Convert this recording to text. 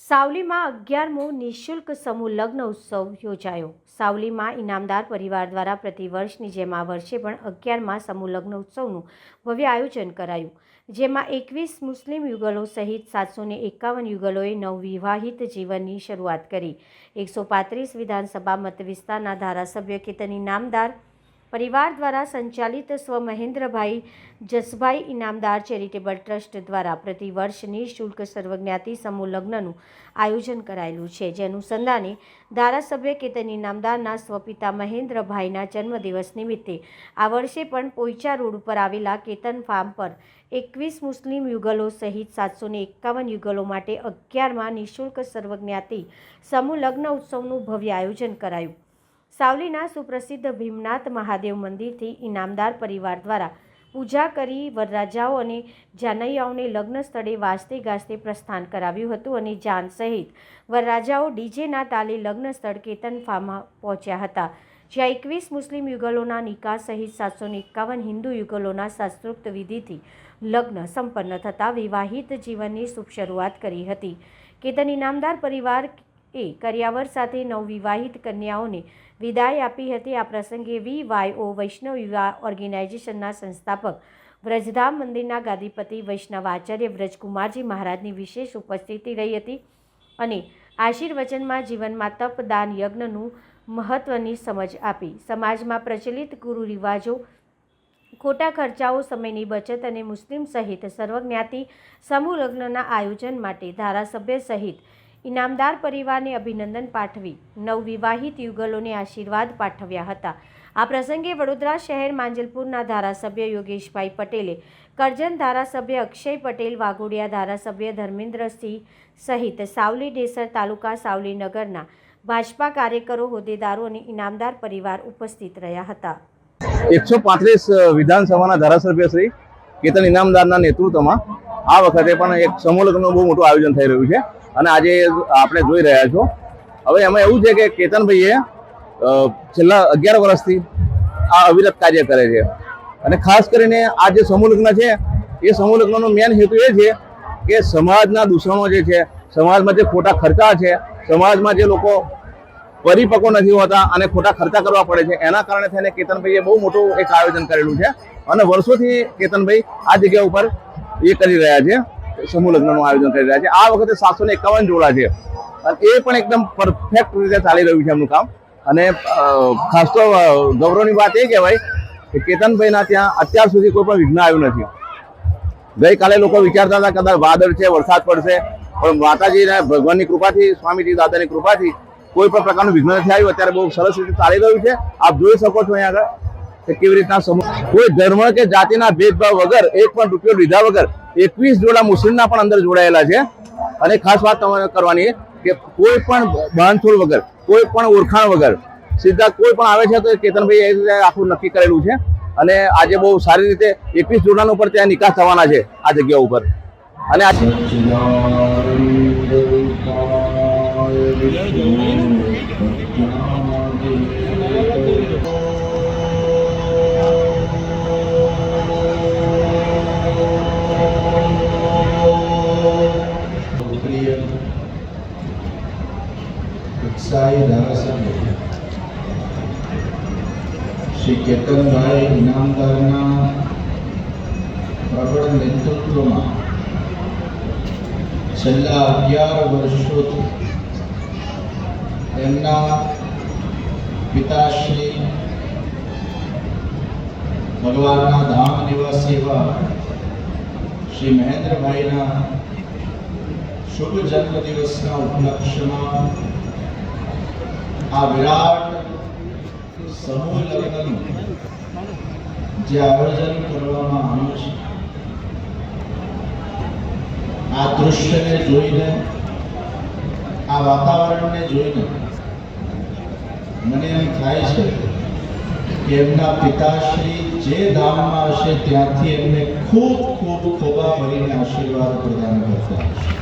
સાવલીમાં 11મો નિઃશુલ્ક સમૂહ લગ્ન ઉત્સવ યોજાયો। સાવલીમાં ઇનામદાર પરિવાર દ્વારા પ્રતિવર્ષની જેમ આ વર્ષે પણ 11મા સમૂહ લગ્ન ઉત્સવનું ભવ્ય આયોજન કરાયું, જેમાં 21 મુસ્લિમ યુગલો સહિત 751 યુગલોએ નવવિવાહિત જીવનની શરૂઆત કરી। 135 વિધાનસભા મત વિસ્તારના ધારાસભ્ય કેતન ઇનામદાર પરિવાર દ્વારા સંચાલિત સ્વ મહેન્દ્રભાઈ જસભાઈ ઇનામદાર ચેરિટેબલ ટ્રસ્ટ દ્વારા પ્રતિવર્ષ નિઃશુલ્ક સર્વજ્ઞાતિ સમૂહ લગ્નનું આયોજન કરાયેલું છે, જે અનુસંધાને ધારાસભ્ય કેતન ઇનામદારના સ્વપિતા મહેન્દ્રભાઈના જન્મદિવસ નિમિત્તે આ વર્ષે પણ પોઈચા રોડ ઉપર આવેલા કેતન ફાર્મ પર 21 મુસ્લિમ યુગલો સહિત 751 યુગલો માટે 11મા નિઃશુલ્ક સર્વજ્ઞાતિ સમૂહ લગ્ન ઉત્સવનું ભવ્ય આયોજન કરાયું। સાવલીના સુપ્રસિદ્ધ ભીમનાથ મહાદેવ મંદિરથી ઇનામદાર પરિવાર દ્વારા પૂજા કરી વરરાજાઓ અને જાનૈયાઓને લગ્ન સ્થળે વાજતે ગાજતે પ્રસ્થાન કરાવ્યું હતું અને જાન સહિત વરરાજાઓ ડીજેના તાલે લગ્ન સ્થળ કેતન ફાર્મમાં પહોંચ્યા હતા, જ્યાં 21 મુસ્લિમ યુગલોના નિકાહ સહિત 751 હિન્દુ યુગલોના શાસ્ત્રોક્ત વિધિથી લગ્ન સંપન્ન થતાં વિવાહિત જીવનની શુભ શરૂઆત કરી હતી। કેતન ઇનામદાર પરિવાર કરિયાવર સાથે નવવિવાહિત કન્યાઓને વિદાય આપી હતી। આ પ્રસંગે VYO વૈષ્ણવ વિવાહ ઓર્ગેનાઇઝેશનના સંસ્થાપક વ્રજધામ મંદિરના ગાદીપતિ વૈષ્ણવ આચાર્ય વ્રજકુમારજી મહારાજની વિશેષ ઉપસ્થિતિ રહી હતી અને આશીર્વચનમાં જીવનમાં તપ દાન યજ્ઞનું મહત્વની સમજ આપી। સમાજમાં પ્રચલિત કુરિવાજો, ખોટા ખર્ચાઓ, સમયની બચત અને મુસ્લિમ સહિત સર્વજ્ઞાતિ સમૂહ લગ્નના આયોજન માટે ધારાસભ્ય સહિત ઇનામદાર પરિવારને અભિનંદન પાઠવી નવવિવાહિત યુગલોને આશીર્વાદ પાઠવ્યા હતા। આ પ્રસંગે વડોદરા શહેર માંજલપુરના ધારાસભ્ય યોગેશભાઈ પટેલે, કરજણ ધારાસભ્ય અક્ષય પટેલ, વાઘોડિયા ધારાસભ્ય ધર્મેન્દ્રસિંહ સહિત સાવલી ડેસર તાલુકા સાવલી નગરના ભાજપા કાર્યકરો, હોદ્દેદારો અને ઇનામદાર પરિવાર ઉપસ્થિત રહ્યા હતા। 135 વિધાનસભાના ધારાસભ્ય શ્રી કેતન ઇનામદારના નેતૃત્વમાં આ વખતે પણ એક સમૂહ લગ્નનું બહુ મોટું આયોજન થઈ રહ્યું છે અને આજે આપણે જોઈ રહ્યા છો। હવે એમાં એવું છે કે કેતનભાઈએ છેલ્લા 11 વર્ષથી આ અવિરત કાર્ય કરે છે અને ખાસ કરીને આ જે સમૂહ લગ્ન છે એ સમૂહ લગ્નનો મેન હેતુ એ છે કે સમાજના દૂષણો જે છે, સમાજમાં જે ખોટા ખર્ચા છે, સમાજમાં જે લોકો પરિપક્વ નથી હોતા અને ખોટા ખર્ચા કરવા પડે છે, એના કારણે થઈને કેતનભાઈએ બહુ મોટું એક આયોજન કરેલું છે અને વર્ષોથી કેતનભાઈ આ જગ્યા ઉપર એ કરી રહ્યા છે, સમૂહ લગ્નનું આયોજન કરી રહ્યા છે। આ વખતે 751 જોડા છે અને એ પણ એકદમ પરફેક્ટ રીતે ચાલી રહ્યું છે એમનું કામ અને ખાસ તો ગૌરવની વાત એ કહેવાય કે કેતનભાઈના ત્યાં અત્યાર સુધી કોઈ પણ વિઘ્ન આવ્યું નથી। ગઈકાલે લોકો વિચારતા હતા કદાચ વાદળ છે, વરસાદ પડશે, પણ માતાજીના ભગવાનની કૃપાથી, સ્વામીજી દાદાની કૃપાથી કોઈ પણ પ્રકારનું વિઘ્ન નથી આવ્યું। અત્યારે બહુ સરસ રીતે ચાલી રહ્યું છે। આપ જોઈ શકો છો અહીંયા આગળ કે કેવી રીતના કોઈ ધર્મ કે જાતિના ભેદભાવ વગર, એક પણ રૂપિયો લીધા વગર 21 જોડા મુસ્લિમના પણ અંદર જોડાયેલા છે અને ખાસ વાત તમારે કરવાની કે કોઈ પણ બાંધછોડ વગર, કોઈ પણ ઓળખાણ વગર સીધા કોઈ પણ આવે છે તો કેતનભાઈ એ રીતે આખું નક્કી કરેલું છે અને આજે બહુ સારી રીતે 21 જોડાનો ઉપર ત્યાં નિકાહ થવાના છે આ જગ્યા ઉપર અને ધારાસભ્ય શ્રી કેતનભાઈ ઇનામદારના પ્રબળ નેતૃત્વમાં છેલ્લા 11 વર્ષોથી એમના પિતાશ્રી ભગવાનના ધામ નિવાસી એવા શ્રી મહેન્દ્રભાઈના શુભ જન્મદિવસના ઉપલક્ષ્યમાં આ વિરાટ સમૂહ લગ્નનું જે આયોજન કરવામાં આવ્યું છે, આ દૃશ્યને જોઈને, આ વાતાવરણને જોઈને મને એમ થાય છે કે એમના પિતાશ્રી જે ધામમાં હશે ત્યાંથી એમને ખૂબ ખૂબ ખોબા ભરીને આશીર્વાદ પ્રદાન કરતા હશે।